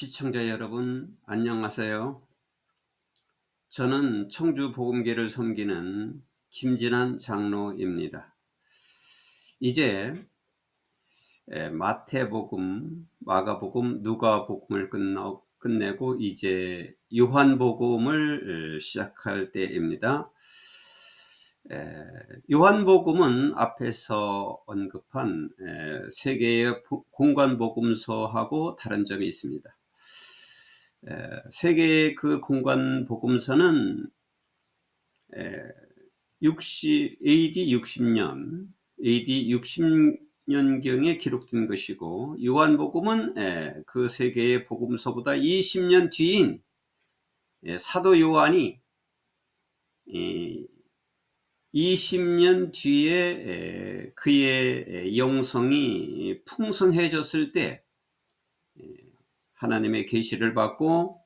시청자 여러분, 안녕하세요. 저는 청주 복음계를 섬기는 김진환 장로입니다. 이제 마태복음, 마가복음, 누가복음을 끝내고 이제 요한복음을 시작할 때입니다. 요한복음은 앞에서 언급한 세 개의 공관복음서하고 다른 점이 있습니다. 세 개의 그 공관 복음서는 AD 60년경에 기록된 것이고, 요한복음은 그 세 개의 복음서보다 20년 뒤인 사도 요한이 20년 뒤에 그의 영성이 풍성해졌을 때 하나님의 계시를 받고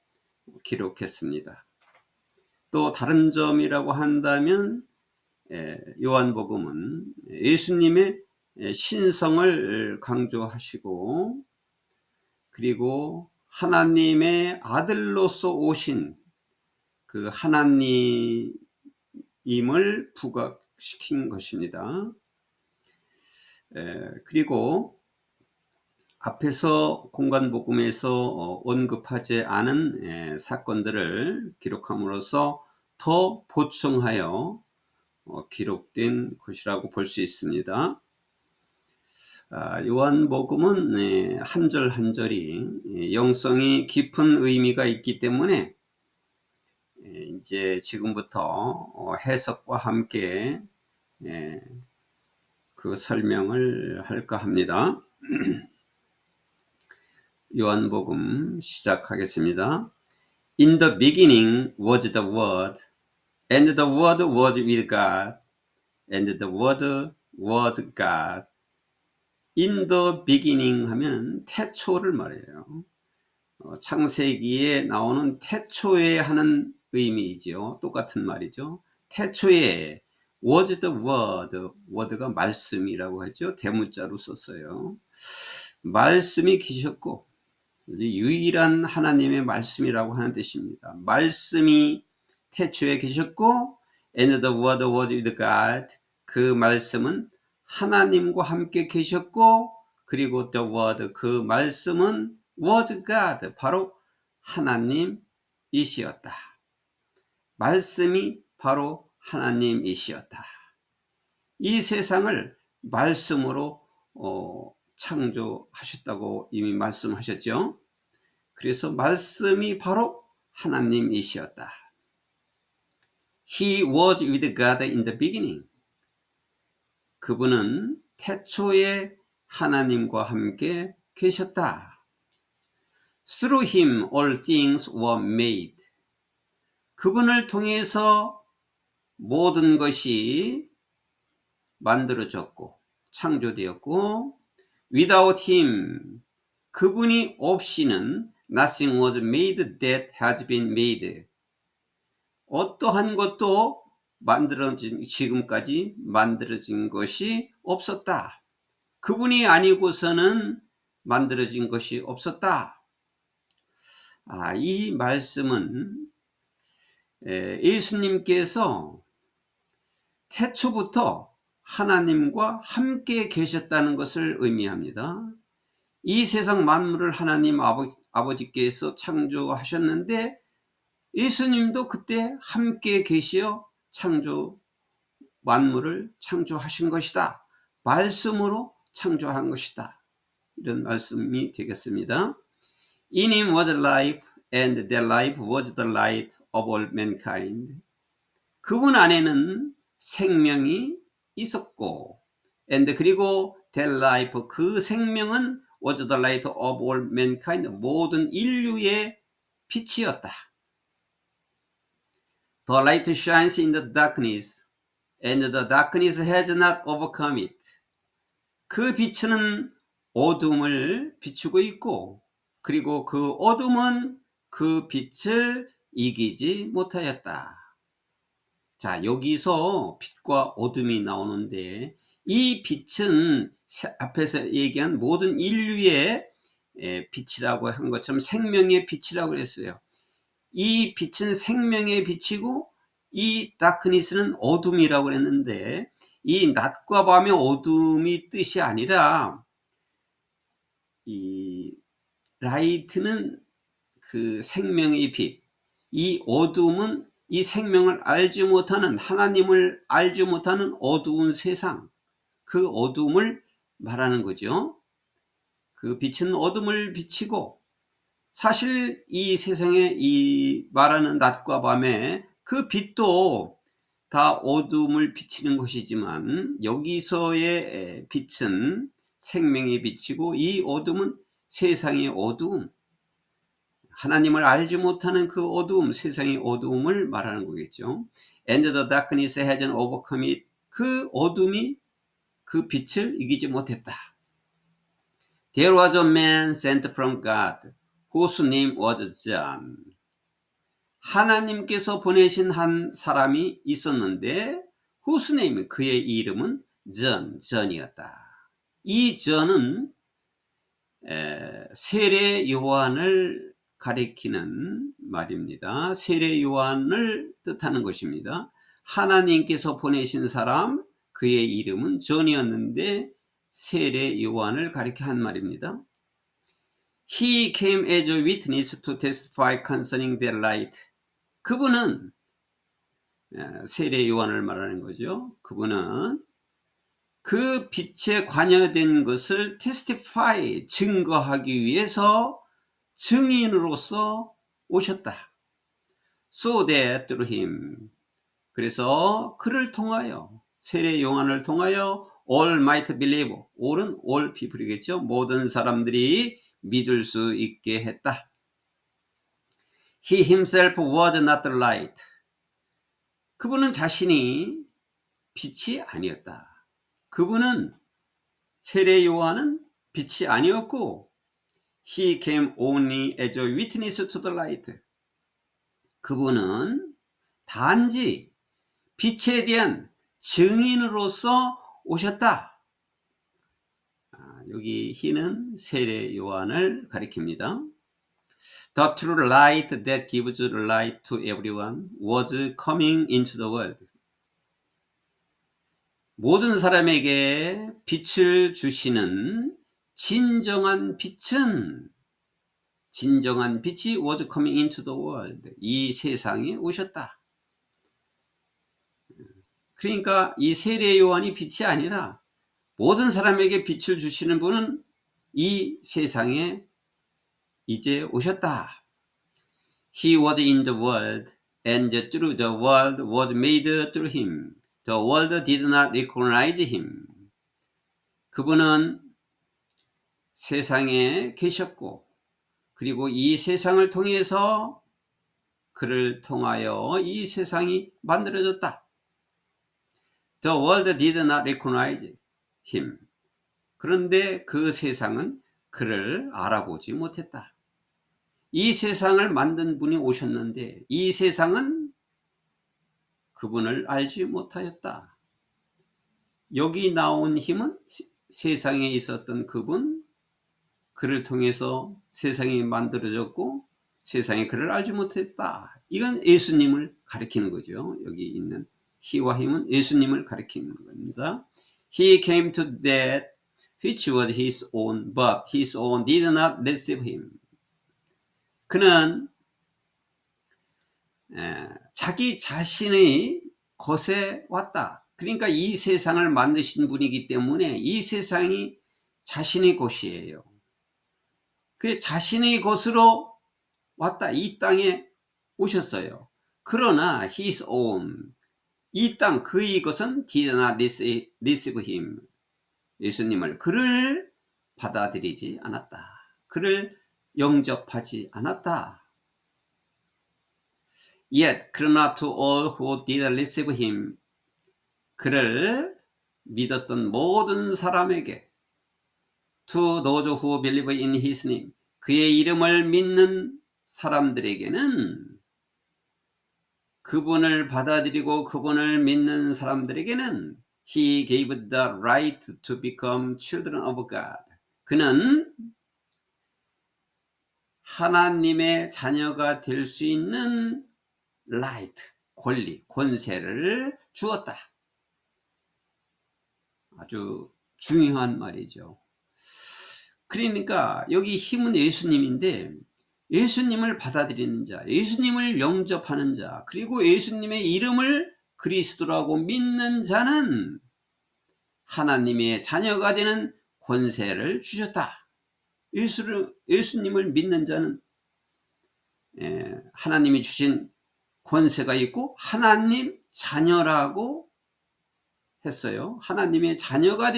기록했습니다. 또 다른 점이라고 한다면 요한복음은 예수님의 신성을 강조하시고, 그리고 하나님의 아들로서 오신 그 하나님임을 부각시킨 것입니다. 그리고 앞에서 공관복음에서 언급하지 않은 사건들을 기록함으로써 더 보충하여 기록된 것이라고 볼 수 있습니다. 요한복음은 한 절 한 절이 영성이 깊은 의미가 있기 때문에 이제 지금부터 해석과 함께 그 설명을 할까 합니다. 요한복음 시작하겠습니다. In the beginning was the Word, and the Word was with God, and the Word was God. In the beginning 하면 태초를 말해요. 창세기에 나오는 태초에 하는 의미이죠. 똑같은 말이죠. 태초에 was the word, word가 말씀이라고 하죠. 대문자로 썼어요. 말씀이 계셨고, 유일한 하나님의 말씀이라고 하는 뜻입니다. 말씀이 태초에 계셨고, and the word was with God. 그 말씀은 하나님과 함께 계셨고, 그리고 the word, 그 말씀은 was God, 바로 하나님이시였다. 말씀이 바로 하나님이시였다. 이 세상을 말씀으로 창조하셨다고 이미 말씀하셨죠. 그래서 말씀이 바로 하나님이시였다. He was with God in the beginning. 그분은 태초에 하나님과 함께 계셨다. Through him all things were made. 그분을 통해서 모든 것이 만들어졌고 창조되었고, without him, 그분이 없이는 nothing was made that has been made. 어떠한 것도 지금까지 만들어진 것이 없었다. 그분이 아니고서는 만들어진 것이 없었다. 이 말씀은 예수님께서 태초부터 하나님과 함께 계셨다는 것을 의미합니다. 이 세상 만물을 하나님 아버지께서 창조하셨는데, 예수님도 그때 함께 계시어 만물을 창조하신 것이다. 말씀으로 창조한 것이다. 이런 말씀이 되겠습니다. In him was life, and that life was the light of all mankind. 그분 안에는 생명이 있었고, and 그리고 that life, 그 생명은 was the light of all mankind, 모든 인류의 빛이었다. The light shines in the darkness, and the darkness has not overcome it. 그 빛은 어둠을 비추고 있고, 그리고 그 어둠은 그 빛을 이기지 못하였다. 자, 여기서 빛과 어둠이 나오는데, 이 빛은 앞에서 얘기한 모든 인류의 빛이라고 한 것처럼 생명의 빛이라고 그랬어요. 이 빛은 생명의 빛이고 이 다크니스는 어둠이라고 그랬는데, 이 낮과 밤의 어둠이 뜻이 아니라 이 라이트는 그 생명의 빛, 이 어둠은 이 생명을 알지 못하는, 하나님을 알지 못하는 어두운 세상, 그 어둠을 말하는 거죠. 그 빛은 어둠을 비치고, 사실 이 세상에 이 말하는 낮과 밤에 그 빛도 다 어둠을 비치는 것이지만, 여기서의 빛은 생명의 빛이고 이 어둠은 세상의 어두움, 하나님을 알지 못하는 그 어두움, 세상의 어두움을 말하는 거겠죠. And the darkness hasn't overcome it. 그 어둠이 그 빛을 이기지 못했다. There was a man sent from God, whose name was John. 하나님께서 보내신 한 사람이 있었는데, whose name, 그의 이름은 전이었다. 이 전은 세례 요한을 가리키는 말입니다. 세례 요한을 뜻하는 것입니다. 하나님께서 보내신 사람, 그의 이름은 전이었는데 세례 요한을 가리켜 한 말입니다. He came as a witness to testify concerning the light. 그분은 세례 요한을 말하는 거죠. 그분은 그 빛에 관여된 것을 testify, 증거하기 위해서 증인으로서 오셨다. So that through him, 그래서 그를 통하여, 세례 요한을 통하여 all might believe, all은 all people이겠죠. 모든 사람들이 믿을 수 있게 했다. He himself was not the light. 그분은 자신이 빛이 아니었다. 그분은, 세례 요한은 빛이 아니었고, he came only as a witness to the light. 그분은 단지 빛에 대한 증인으로서 오셨다. 여기 he는 세례 요한을 가리킵니다. The true light that gives light to everyone was coming into the world. 모든 사람에게 빛을 주시는 진정한 빛이 was coming into the world. 이 세상에 오셨다. 그러니까 이 세례 요한이 빛이 아니라 모든 사람에게 빛을 주시는 분은 이 세상에 이제 오셨다. He was in the world, and through the world was made through him. The world did not recognize him. 그분은 세상에 계셨고, 그리고 이 세상을 통해서, 그를 통하여 이 세상이 만들어졌다. The world did not recognize him. 그런데 그 세상은 그를 알아보지 못했다. 이 세상을 만든 분이 오셨는데 이 세상은 그분을 알지 못하였다. 여기 나온 힘은 세상에 있었던 그분, 그를 통해서 세상이 만들어졌고 세상이 그를 알지 못했다. 이건 예수님을 가리키는 거죠. 여기 있는 he와 힘은 예수님을 가리키는 겁니다. He came to that which was his own, but his own did not receive him. 그는 자기 자신의 것에 왔다. 그러니까 이 세상을 만드신 분이기 때문에 이 세상이 자신의 것이에요. 그 자신의 것으로 왔다. 이 땅에 오셨어요. 그러나 his own, 이 땅 그의 것은 did not receive him. 예수님을, 그를 받아들이지 않았다. 그를 영접하지 않았다. Yet, 그러나 to all who did receive him, 그를 믿었던 모든 사람에게, to those who believe in his name, 그의 이름을 믿는 사람들에게는, 그분을 받아들이고 그분을 믿는 사람들에게는 he gave the right to become children of God. 그는 하나님의 자녀가 될 수 있는 라이트, 권리, 권세를 주었다. 아주 중요한 말이죠. 그러니까 여기 힘은 예수님인데 예수님을 받아들이는 자, 예수님을 영접하는 자, 그리고 예수님의 이름을 그리스도라고 믿는 자는 하나님의 자녀가 되는 권세를 주셨다. 예수님을 믿는 자는 하나님이 주신 권세가 있고 하나님 자녀라고 했어요. 하나님의 자녀가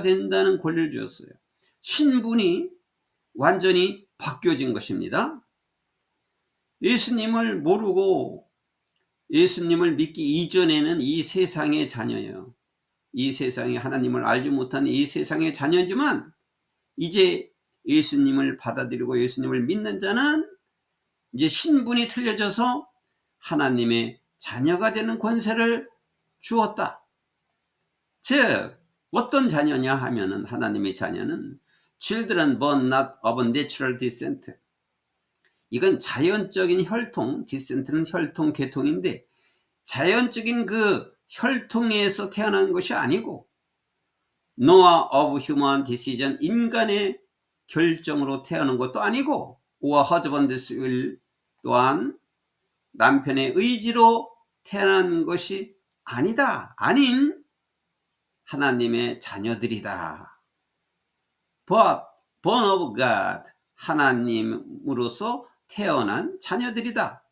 된다는 권리를 주었어요. 신분이 완전히 바뀌어진 것입니다. 예수님을 모르고 예수님을 믿기 이전에는 이 세상의 자녀예요. 이 세상에 하나님을 알지 못하는 이 세상의 자녀지만 이제 예수님을 받아들이고 예수님을 믿는 자는 이제 신분이 틀려져서 하나님의 자녀가 되는 권세를 주었다. 즉 어떤 자녀냐 하면은 하나님의 자녀는 children born not of natural descent. 이건 자연적인 혈통, descent는 혈통, 계통인데 자연적인 그 혈통에서 태어난 것이 아니고 nor of human decision, 인간의 결정으로 태어난 것도 아니고 or husband's will, 또한 남편의 의지로 태어난 것이 아니다. 아닌 하나님의 자녀들이다. But born of God, 하나님으로서 태어난 자녀들이다.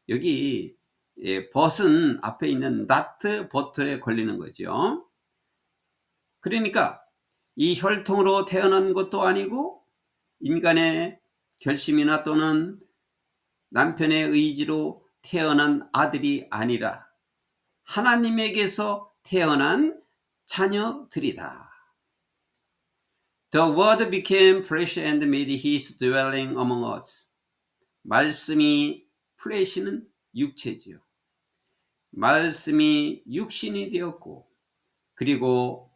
여기 but은 앞에 있는 not, but에 걸리는 거죠. 그러니까 이 혈통으로 태어난 것도 아니고 인간의 결심이나 또는 남편의 의지로 태어난 아들이 아니라 하나님에게서 태어난 자녀들이다. The word became flesh and made his dwelling among us. 말씀이 flesh는 육체지요. 말씀이 육신이 되었고 그리고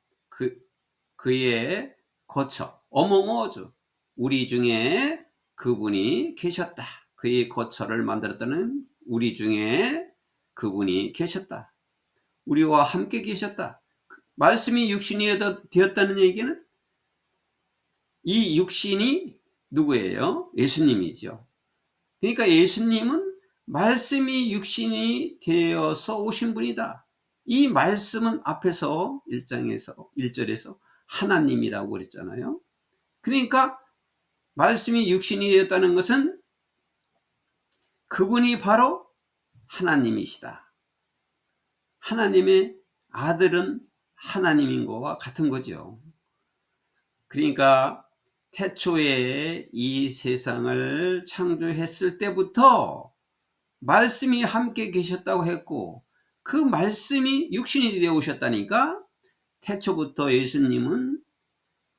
그의 거처 among us, 우리 중에 그분이 계셨다. 그의 거처를 만들었다는 우리 중에 그분이 계셨다. 우리와 함께 계셨다. 말씀이 육신이 되었다는 얘기는 이 육신이 누구예요? 예수님이죠. 그러니까 예수님은 말씀이 육신이 되어서 오신 분이다. 이 말씀은 앞에서 1절에서 하나님이라고 그랬잖아요. 그러니까 말씀이 육신이 되었다는 것은 그분이 바로 하나님이시다. 하나님의 아들은 하나님인 것과 같은 거죠. 그러니까 태초에 이 세상을 창조했을 때부터 말씀이 함께 계셨다고 했고 그 말씀이 육신이 되어 오셨다니까 태초부터 예수님은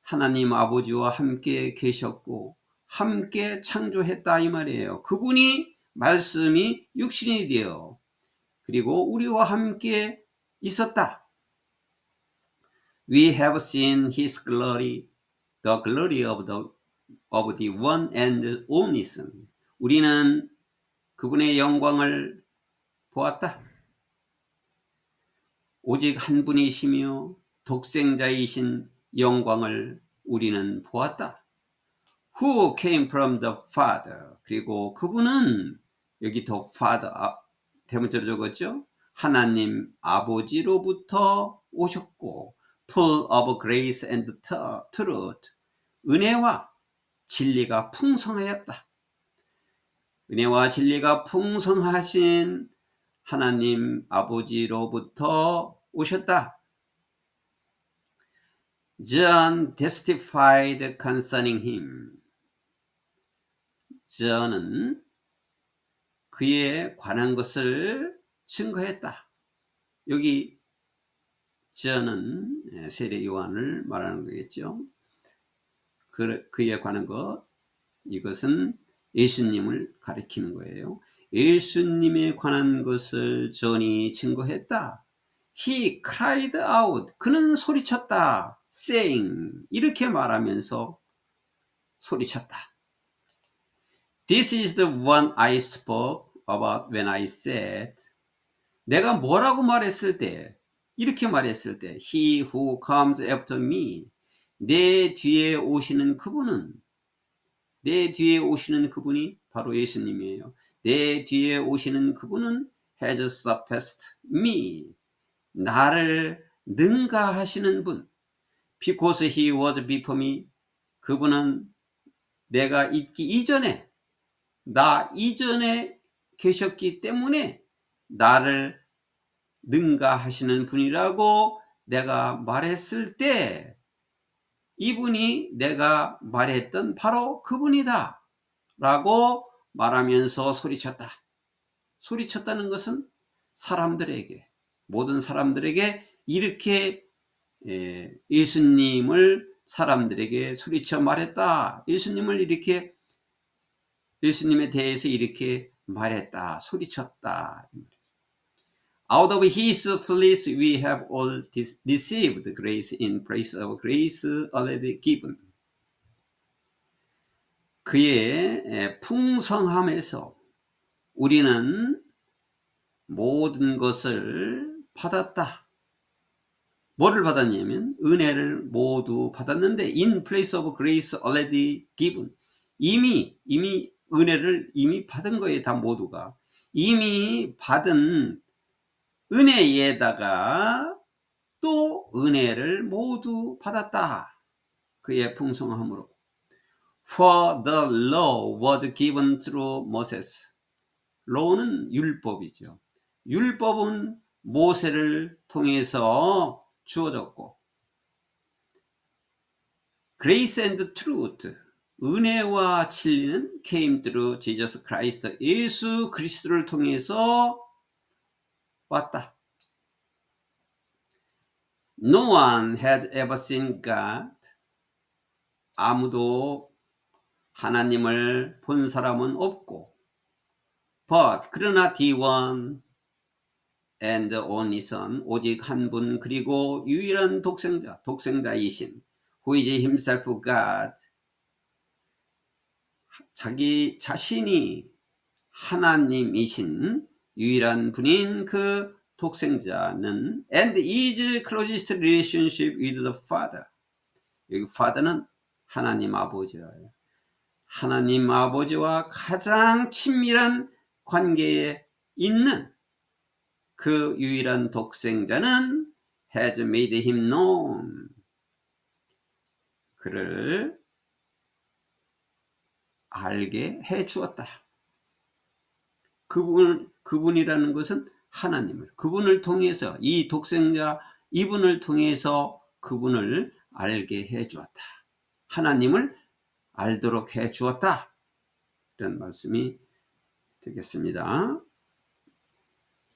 하나님 아버지와 함께 계셨고 함께 창조했다 이 말이에요. 그분이 말씀이 육신이 되어 그리고 우리와 함께 있었다. We have seen his glory, the glory of the one and only Son. 우리는 그분의 영광을 보았다. 오직 한 분이시며 독생자이신 영광을 우리는 보았다. Who came from the Father. 그리고 그분은 여기 the Father 대문자로 적었죠. 하나님 아버지로부터 오셨고 full of grace and truth. 은혜와 진리가 풍성하였다. 은혜와 진리가 풍성하신 하나님 아버지로부터 오셨다. John testified concerning him. John은 그에 관한 것을 증거했다. 여기 John은 세례 요한을 말하는 거겠죠. 그에 관한 것, 이것은 예수님을 가리키는 거예요. 예수님에 관한 것을 존이 증거했다. He cried out. 그는 소리쳤다. Saying. 이렇게 말하면서 소리쳤다. This is the one I spoke about when I said, 내가 뭐라고 말했을 때, 이렇게 말했을 때, He who comes after me, 내 뒤에 오시는 그분은, 내 뒤에 오시는 그분이 바로 예수님이에요. 내 뒤에 오시는 그분은 has surpassed me, 나를 능가하시는 분. Because he was before me, 그분은 내가 있기 이전에, 나 이전에 계셨기 때문에 나를 능가하시는 분이라고 내가 말했을 때, 이분이 내가 말했던 바로 그분이다 라고 말하면서 소리쳤다. 소리쳤다는 것은 사람들에게, 모든 사람들에게 이렇게 예수님을 사람들에게 소리쳐 말했다. 예수님에 대해서 이렇게 말했다. 소리쳤다. Out of his flesh we have all received grace in place of grace already given. 그의 풍성함에서 우리는 모든 것을 받았다. 뭐를 받았냐면 은혜를 모두 받았는데 in place of grace already given. 이미 은혜를 이미 받은 거예요. 다 모두가. 이미 받은 은혜에다가 또 은혜를 모두 받았다. 그의 풍성함으로. For the law was given through Moses. law는 율법이죠. 율법은 모세를 통해서 주어졌고, grace and truth, 은혜와 진리는 came through Jesus Christ, 예수 그리스도를 통해서 왔다. No one has ever seen God. 아무도 하나님을 본 사람은 없고, but 그러나 the one and only Son, 오직 한 분, 그리고 유일한 독생자이신, who is himself God, 자기 자신이 하나님이신 유일한 분인 그 독생자는 and is closest relationship with the Father. 여기 Father는 하나님 아버지예요. 하나님 아버지와 가장 친밀한 관계에 있는 그 유일한 독생자는 has made him known. 그를 알게 해 주었다. 그분이라는 것은 하나님을, 그분을 통해서, 이 독생자 이분을 통해서 그분을 알게 해 주었다. 하나님을 알도록 해 주었다. 이런 말씀이 되겠습니다.